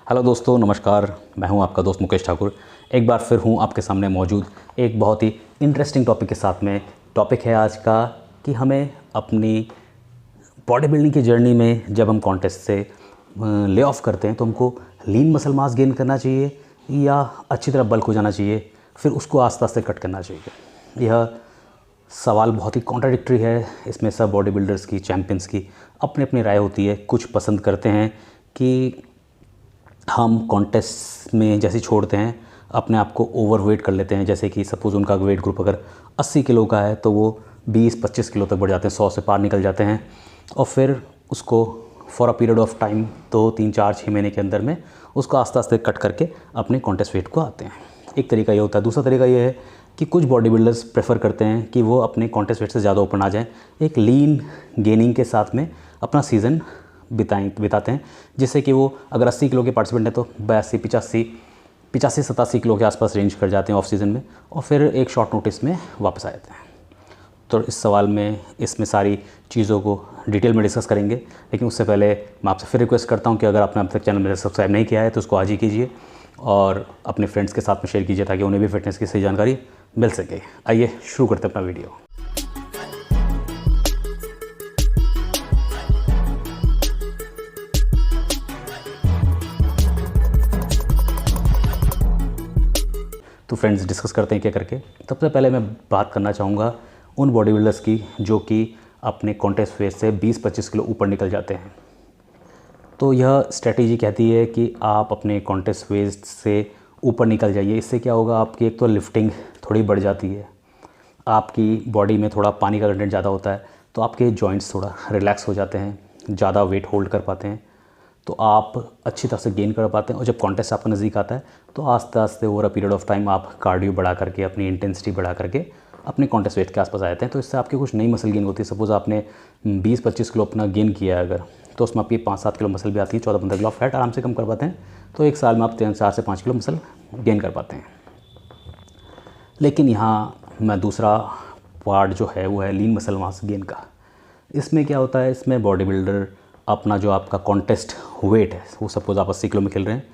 Hello दोस्तों, नमस्कार। मैं हूं आपका दोस्त मुकेश ठाकुर। एक बार फिर हूं आपके सामने मौजूद एक बहुत ही इंटरेस्टिंग टॉपिक के साथ में। टॉपिक है आज का कि हमें अपनी बॉडी बिल्डिंग की जर्नी में जब हम कॉन्टेस्ट से ले ऑफ करते हैं तो हमको लीन मसल मास गेन करना चाहिए या अच्छी तरह बल्क हो जाना चाहिए, फिर उसको आस्ते आस्ते कट करना चाहिए। यह सवाल बहुत ही कॉन्ट्राडिक्टरी है। इसमें सब बॉडी बिल्डर्स की, चैम्पियंस की अपनी अपनी राय होती है। कुछ पसंद करते हैं कि हम कॉन्टेस्ट में जैसे छोड़ते हैं अपने आप को ओवरवेट कर लेते हैं। जैसे कि सपोज़ उनका वेट ग्रुप अगर 80 किलो का है तो वो 20-25 किलो तक बढ़ जाते हैं, 100 से पार निकल जाते हैं और फिर उसको for a period of time 2-3-4-6 महीने के अंदर में उसको आस्ते आस्ते कट करके अपने कॉन्टेस्ट वेट को आते हैं। एक तरीका ये होता है। दूसरा तरीका ये है कि कुछ बॉडी बिल्डर्स प्रेफर करते हैं कि वो अपने कॉन्टेस्ट वेट से ज़्यादा ऊपर ना जाएँ, एक लीन गेनिंग के साथ में अपना सीज़न बिताते हैं, जिससे कि वो अगर 80 किलो के पार्टिसिपेंट हैं तो 85-87 किलो के आसपास रेंज कर जाते हैं ऑफ सीज़न में और फिर एक शॉर्ट नोटिस में वापस आ जाते हैं। तो इस सवाल में इसमें सारी चीज़ों को डिटेल में डिस्कस करेंगे, लेकिन उससे पहले मैं आपसे फिर रिक्वेस्ट करता हूँ कि अगर आपने अब तक चैनल मेरा सब्सक्राइब नहीं किया है तो उसको आज ही कीजिए और अपने फ्रेंड्स के साथ में शेयर कीजिए ताकि उन्हें भी फिटनेस की सही जानकारी मिल सके। आइए शुरू करते हैं अपना वीडियो। तो फ्रेंड्स, डिस्कस करते हैं क्या करके। सबसे पहले मैं बात करना चाहूँगा उन बॉडी बिल्डर्स की जो कि अपने कॉन्टेस्ट वेट से 20-25 किलो ऊपर निकल जाते हैं। तो यह स्ट्रेटेजी कहती है कि आप अपने कॉन्टेस्ट वेट से ऊपर निकल जाइए। इससे क्या होगा, आपकी एक तो लिफ्टिंग थोड़ी बढ़ जाती है, आपकी बॉडी में थोड़ा पानी का कंटेंट ज़्यादा होता है, तो आपके जॉइंट्स थोड़ा रिलैक्स हो जाते हैं, ज़्यादा वेट होल्ड कर पाते हैं, तो आप अच्छी तरह से गेन कर पाते हैं। और जब कॉन्टेस्ट आपका नज़दीक आता है तो आस्ते आस्ते over a period of time आप कार्डियो बढ़ा करके, अपनी इंटेंसिटी बढ़ा करके अपने कॉन्टेस्ट वेट के आसपास आ जाते हैं। तो इससे आपकी कुछ नई मसल गेन होती है। सपोज़ आपने 20-25 किलो अपना गेन किया है अगर, तो उसमें आपकी 5-7 किलो मसल भी आती है, 14-15 किलो फैट आराम से कम कर पाते हैं। तो एक साल में आप 4 से 5 किलो मसल गेन कर पाते हैं। लेकिन यहाँ मैं दूसरा पार्ट जो है वो है लीन मसल मास गेन का। इसमें क्या होता है, इसमें बॉडी बिल्डर अपना जो आपका कॉन्टेस्ट वेट है, वो सपोज़ आप 80 किलो में खेल रहे हैं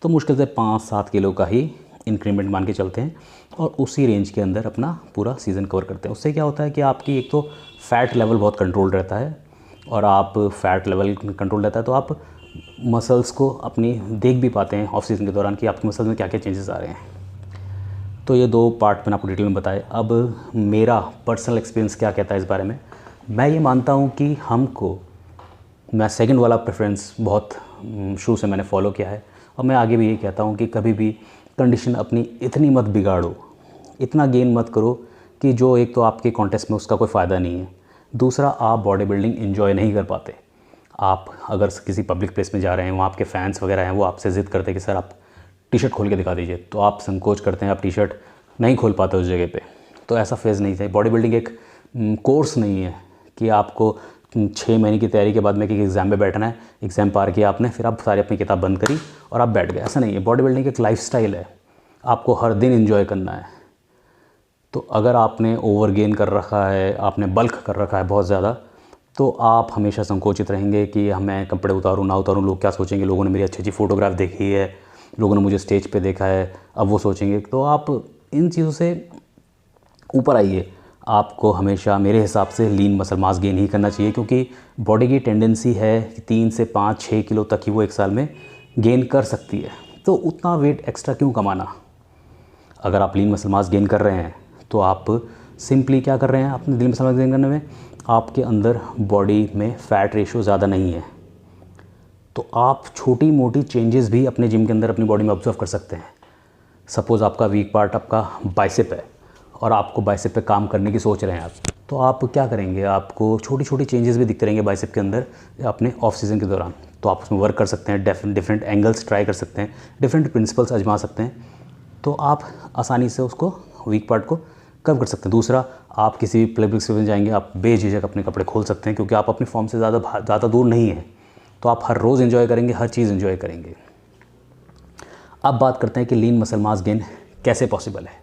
तो मुश्किल से 5-7 किलो का ही इंक्रीमेंट मान के चलते हैं और उसी रेंज के अंदर अपना पूरा सीज़न कवर करते हैं। उससे क्या होता है कि आपकी एक तो फ़ैट लेवल बहुत कंट्रोल रहता है, और आप फैट लेवल कंट्रोल रहता है तो आप मसल्स को अपनी देख भी पाते हैं ऑफ सीज़न के दौरान कि आपकी मसल्स में क्या क्या चेंजेस आ रहे हैं। तो ये दो पार्ट मैंने आपको डिटेल में बताए। अब मेरा पर्सनल एक्सपीरियंस क्या कहता है इस बारे में। मैं ये मानता हूँ कि मैं सेकंड वाला प्रेफरेंस बहुत शुरू से मैंने फॉलो किया है, और मैं आगे भी ये कहता हूँ कि कभी भी कंडीशन अपनी इतनी मत बिगाड़ो, इतना गेन मत करो कि जो एक तो आपके कॉन्टेस्ट में उसका कोई फ़ायदा नहीं है, दूसरा आप बॉडी बिल्डिंग एंजॉय नहीं कर पाते। आप अगर किसी पब्लिक प्लेस में जा रहे हैं, वहाँ आपके फैंस वगैरह हैं, वो आपसे ज़िद करते हैं कि सर आप टी शर्ट खोल के दिखा दीजिए, तो आप संकोच करते हैं, आप टी शर्ट नहीं खोल पाते उस जगह पे। तो ऐसा फेज़ नहीं चाहिए। बॉडी बिल्डिंग एक कोर्स नहीं है कि आपको 6 महीने की तैयारी के बाद में कि एग्ज़ाम में बैठना है, एग्ज़ाम पार किया आपने, फिर आप सारी अपनी किताब बंद करी और आप बैठ गए। ऐसा नहीं है। बॉडी बिल्डिंग एक लाइफस्टाइल है, आपको हर दिन एंजॉय करना है। तो अगर आपने ओवर गेन कर रखा है, आपने बल्क कर रखा है बहुत ज़्यादा, तो आप हमेशा संकोचित रहेंगे कि मैं कपड़े उतारूँ ना उतारूँ, लोग क्या सोचेंगे, लोगों ने मेरी अच्छी अच्छी फ़ोटोग्राफ देखी है, लोगों ने मुझे स्टेज पे देखा है, अब वो सोचेंगे। तो आप इन चीज़ों से ऊपर आइए। आपको हमेशा मेरे हिसाब से लीन मसल मास गेन ही करना चाहिए, क्योंकि बॉडी की टेंडेंसी है कि 3 से 5-6 किलो तक ही वो एक साल में गेन कर सकती है। तो उतना वेट एक्स्ट्रा क्यों कमाना। अगर आप लीन मसल मास गेन कर रहे हैं तो आप सिंपली क्या कर रहे हैं, अपने लीन मसल मास गेन करने में आपके अंदर बॉडी में फ़ैट रेशियो ज़्यादा नहीं है, तो आप छोटी मोटी चेंजेस भी अपने जिम के अंदर अपनी बॉडी में ऑब्जर्व कर सकते हैं। सपोज़ आपका वीक पार्ट आपका बाइसेप है और आपको बाइसेप पे काम करने की सोच रहे हैं आप, तो आप क्या करेंगे, आपको छोटी छोटी चेंजेस भी दिखते रहेंगे बाइसेप के अंदर अपने ऑफ सीज़न के दौरान। तो आप उसमें वर्क कर सकते हैं, डिफरेंट एंगल्स ट्राई कर सकते हैं, डिफरेंट प्रिंसिपल्स आजमा सकते हैं, तो आप आसानी से उसको वीक पार्ट को कम कर सकते हैं। दूसरा, आप किसी भी पब्लिक स्पेस में जाएंगे, आप बेझिझक अपने कपड़े खोल सकते हैं, क्योंकि आप अपनी फॉर्म से ज़्यादा दूर नहीं हैं, तो आप हर रोज़ एंजॉय करेंगे, हर चीज़ एंजॉय करेंगे। अब बात करते हैं कि लीन मसल मास गेन कैसे पॉसिबल है।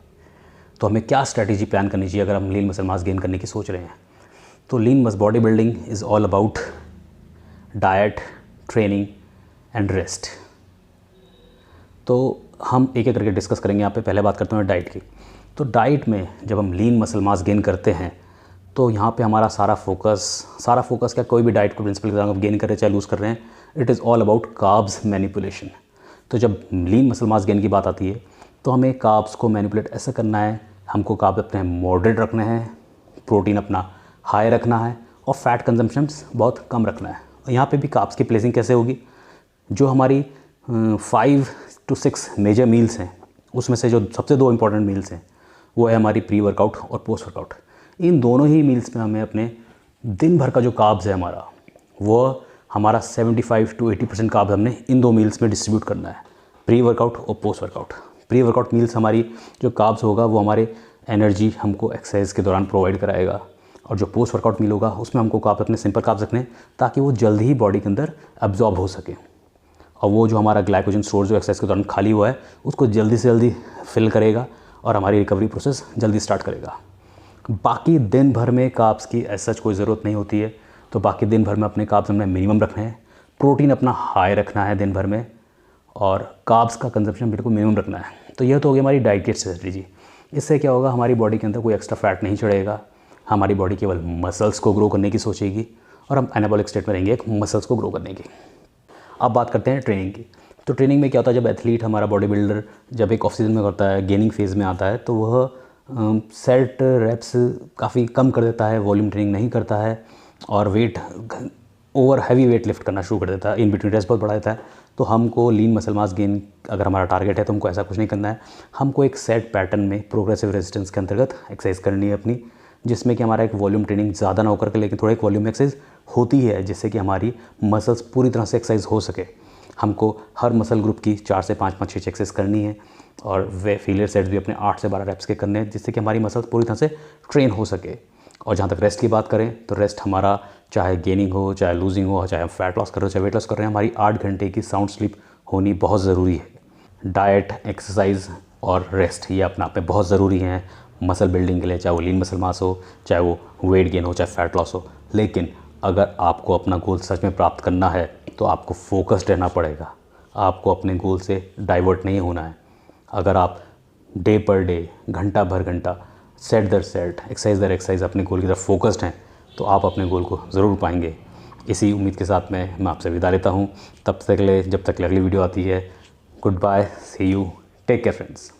तो हमें क्या स्ट्रैटेजी प्लान करनी चाहिए अगर हम लीन मसल मास गेन करने की सोच रहे हैं। तो lean muscle body building is all about diet, training and rest. तो हम एक एक करके डिस्कस करेंगे यहाँ पे। पहले बात करते हैं डाइट की। तो डाइट में जब हम लीन मसल मास गेन करते हैं तो यहाँ पे हमारा सारा फोकस क्या, कोई भी डाइट को प्रिंसिपल के साथ आप गेन कर रहे हैं चाहे लूज़ कर रहे हैं, it is all about carbs manipulation. तो जब लीन मसल मास गेन की बात आती है तो हमें कार्ब्स को मैनिपुलेट ऐसा करना है, हमको कार्ब्स अपने मॉडरेट रखने हैं, प्रोटीन अपना हाई रखना है और फैट कंजम्पशंस बहुत कम रखना है। यहाँ पे भी कार्ब्स की प्लेसिंग कैसे होगी, जो हमारी 5 to 6 मेजर मील्स हैं उसमें से जो सबसे 2 इंपॉर्टेंट मील्स हैं वो है हमारी प्री वर्कआउट और पोस्ट वर्कआउट। इन दोनों ही मील्स में हमें अपने दिन भर का जो कार्ब्स है वो हमारा 75 to 80% कार्ब्स हमने इन 2 मील्स में डिस्ट्रीब्यूट करना है, प्री वर्कआउट और post workout. Pre workout meals हमारी जो कार्ब्स होगा वो हमारे एनर्जी हमको एक्सरसाइज के दौरान प्रोवाइड कराएगा, और जो पोस्ट वर्कआउट मील होगा उसमें हमको कार्ब्स अपने सिंपल कार्ब्स रखने ताकि वो जल्दी ही बॉडी के अंदर एब्जॉर्ब हो सके, और वो जो हमारा ग्लाइकोजन स्टोर जो एक्सरसाइज के दौरान खाली हुआ है उसको जल्दी से जल्दी फिल करेगा और हमारी रिकवरी प्रोसेस जल्दी स्टार्ट करेगा। बाकी दिन भर में कार्ब्स की ऐसा कोई ज़रूरत नहीं होती है, तो बाकी दिन भर में अपने कार्ब्स हमने मिनिमम रखने हैं, प्रोटीन अपना हाई रखना है दिन भर में, और कार्ब्स का कंजप्शन बिल्कुल मिनिमम रखना है। तो यह तो हो गई हमारी डाइट की स्ट्रेटजी। इससे क्या होगा, हमारी बॉडी के अंदर कोई एक्स्ट्रा फैट नहीं चढ़ेगा, हमारी बॉडी केवल मसल्स को ग्रो करने की सोचेगी और हम एनाबॉलिक स्टेट में रहेंगे एक मसल्स को ग्रो करने की। अब बात करते हैं ट्रेनिंग की। तो ट्रेनिंग में क्या होता है, जब एथलीट हमारा बॉडी बिल्डर जब एक ऑफ सीजन में करता है, गेनिंग फेज़ में आता है, तो वह सेट रेप्स काफ़ी कम कर देता है, वॉल्यूम ट्रेनिंग नहीं करता है और ओवर हैवी वेट लिफ्ट करना शुरू कर देता है, इन बिटवीन रेस्ट बहुत बढ़ा देता है। तो हमको लीन मसल मास गेन अगर हमारा टारगेट है तो हमको ऐसा कुछ नहीं करना है, हमको एक सेट पैटर्न में प्रोग्रेसिव रेजिस्टेंस के अंतर्गत एक्सरसाइज करनी है अपनी, जिसमें कि हमारा एक वॉल्यूम ट्रेनिंग ज़्यादा ना होकर के लेकिन थोड़ा एक वॉल्यूम एक्सरसाइज होती है, जिससे कि हमारी मसल्स पूरी तरह से एक्सरसाइज हो सके। हमको हर मसल ग्रुप की 4 से 5-5-6 एक्सरसाइज करनी है और वे फेलियर सेट्स भी अपने 8 से 12 रेप्स के करने हैं, जिससे कि हमारी मसल्स पूरी तरह से ट्रेन हो सके। और जहाँ तक रेस्ट की बात करें तो रेस्ट हमारा चाहे गेनिंग हो, चाहे लूजिंग हो, चाहे हम फैट लॉस कर रहे हो, चाहे वेट लॉस कर रहे हैं, हमारी 8 घंटे की साउंड स्लीप होनी बहुत ज़रूरी है। डाइट, एक्सरसाइज और रेस्ट ये अपने आप में बहुत ज़रूरी हैं मसल बिल्डिंग के लिए, चाहे वो लीन मसल मास हो, चाहे वो वेट गेन हो, चाहे फैट लॉस हो। लेकिन अगर आपको अपना गोल सच में प्राप्त करना है तो आपको फोकस्ड रहना पड़ेगा, आपको अपने गोल से डाइवर्ट नहीं होना है। अगर आप डे पर डे, घंटा भर घंटा, सेट दर सेट, एक्सरसाइज दर एक्सरसाइज अपने गोल की तरफ फोकस्ड हैं तो आप अपने गोल को ज़रूर पाएंगे। इसी उम्मीद के साथ मैं आपसे विदा लेता हूँ। तब तक के लिए, जब तक अगली वीडियो आती है, good bye, see you, take care friends.